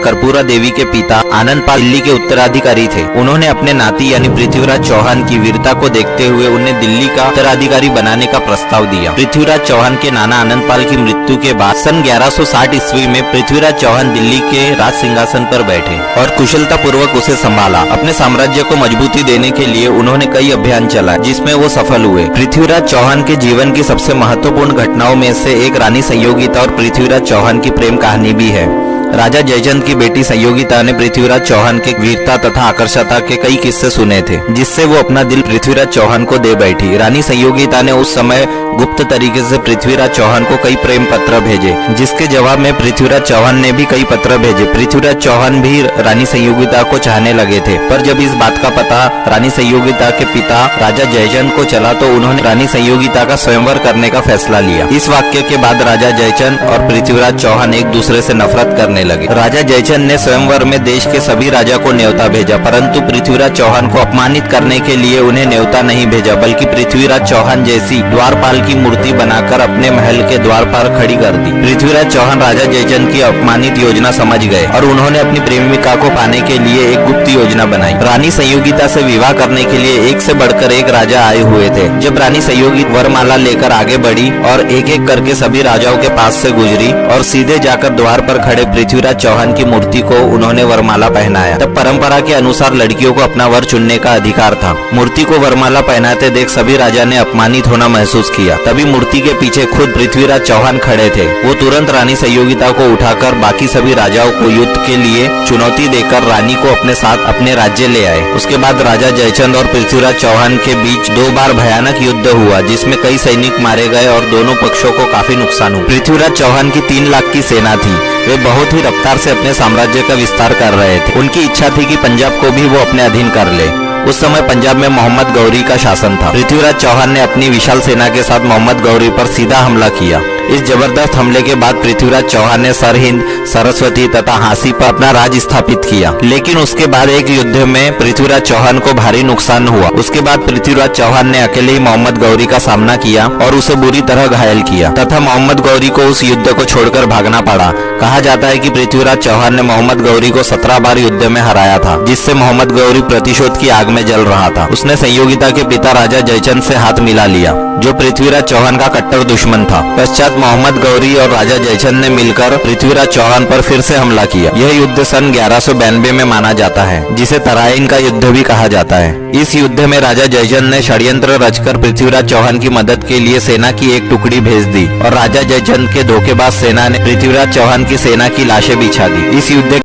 कर्पूरा देवी के पिता आनंदपाल दिल्ली के उत्तराधिकारी थे। उन्होंने अपने नाती यानी पृथ्वीराज चौहान की वीरता को देखते हुए उन्हें दिल्ली का उत्तराधिकारी बनाने का प्रस्ताव दिया। पृथ्वीराज चौहान के नाना आनंदपाल की मृत्यु के बाद सन 1160 ईस्वी में पृथ्वीराज चौहान दिल्ली के राज सिंहासन पर बैठे और कुशलता पूर्वक उसे संभाला। अपने साम्राज्य को मजबूती देने के लिए उन्होंने कई अभियान चलाए, जिसमें वो सफल हुए। पृथ्वीराज चौहान के जीवन की सबसे महत्वपूर्ण घटनाओं में से एक रानी संयोगिता और पृथ्वीराज चौहान की प्रेम कहानी भी है। राजा जयचंद की बेटी संयोगिता ने पृथ्वीराज चौहान के वीरता तथा आकर्षता के कई किस्से सुने थे, जिससे वो अपना दिल पृथ्वीराज चौहान को दे बैठी। रानी संयोगिता ने उस समय गुप्त तरीके से पृथ्वीराज चौहान को कई प्रेम पत्र भेजे, जिसके जवाब में पृथ्वीराज चौहान ने भी कई पत्र भेजे। पृथ्वीराज चौहान भी रानी संयोगिता को चाहने लगे थे, पर जब इस बात का पता रानी संयोगिता के पिता राजा जयचंद को चला तो उन्होंने रानी संयोगिता का स्वयंवर करने का फैसला लिया। इस वाक्य के बाद राजा जयचंद और पृथ्वीराज चौहान एक दूसरे से नफरत करने लगे। राजा जयचंद ने स्वयंवर में देश के सभी राजा को न्योता भेजा, परंतु पृथ्वीराज चौहान को अपमानित करने के लिए उन्हें न्योता नहीं भेजा, बल्कि पृथ्वीराज चौहान जैसी द्वारपाल की मूर्ति बनाकर अपने महल के द्वार पर खड़ी कर दी। पृथ्वीराज चौहान राजा जयचंद की अपमानित योजना समझ गए और उन्होंने अपनी प्रेमिका को पाने के लिए एक गुप्त योजना बनाई। रानी संयोगिता से विवाह करने के लिए एक से बढ़कर एक राजा आए हुए थे। जब रानी संयोगिता वरमाला लेकर आगे बढ़ी और एक एक करके सभी राजाओं के पास से गुजरी और सीधे जाकर द्वार पर खड़े पृथ्वीराज चौहान की मूर्ति को उन्होंने वरमाला पहनाया। तब परंपरा के अनुसार लड़कियों को अपना वर चुनने का अधिकार था। मूर्ति को वरमाला पहनाते देख सभी राजा ने अपमानित होना महसूस किया। तभी मूर्ति के पीछे खुद पृथ्वीराज चौहान खड़े थे। वो तुरंत रानी संयोगिता को उठाकर बाकी सभी राजाओं को युद्ध के लिए चुनौती देकर रानी को अपने साथ अपने राज्य ले आए। उसके बाद राजा जयचंद और पृथ्वीराज चौहान के बीच 2 बार भयानक युद्ध हुआ, जिसमें कई सैनिक मारे गए और दोनों पक्षों को काफी नुकसान हुआ। पृथ्वीराज चौहान की 3 लाख की सेना थी। वे बहुत ही रफ्तार से अपने साम्राज्य का विस्तार कर रहे थे। उनकी इच्छा थी कि पंजाब को भी वो अपने अधीन कर ले। उस समय पंजाब में मोहम्मद गौरी का शासन था। पृथ्वीराज चौहान ने अपनी विशाल सेना के साथ मोहम्मद गौरी पर सीधा हमला किया। इस जबरदस्त हमले के बाद पृथ्वीराज चौहान ने सरहिंद, सरस्वती तथा हांसी पर अपना राज स्थापित किया। लेकिन उसके बाद एक युद्ध में पृथ्वीराज चौहान को भारी नुकसान हुआ। उसके बाद पृथ्वीराज चौहान ने अकेले ही मोहम्मद गौरी का सामना किया और उसे बुरी तरह घायल किया तथा मोहम्मद गौरी को उस युद्ध को छोड़कर भागना पड़ा। कहा जाता है कि पृथ्वीराज चौहान ने मोहम्मद गौरी को 17 बार युद्ध में हराया था, जिससे मोहम्मद गौरी प्रतिशोध की आग में जल रहा था। उसने संयोगिता के पिता राजा जयचंद से हाथ मिला लिया, जो पृथ्वीराज चौहान का कट्टर दुश्मन था। पश्चात मोहम्मद गौरी और राजा जयचंद ने मिलकर पृथ्वीराज चौहान पर फिर से हमला किया। यह युद्ध सन 1192 में माना जाता है, जिसे तराइन का युद्ध भी कहा जाता है। इस युद्ध में राजा जयचंद ने षड्यंत्र रचकर पृथ्वीराज चौहान की मदद के लिए सेना की एक टुकड़ी भेज दी और राजा जयचंद के धोखेबाज सेना ने पृथ्वीराज चौहान की सेना की लाशें बिछा दी। इस युद्ध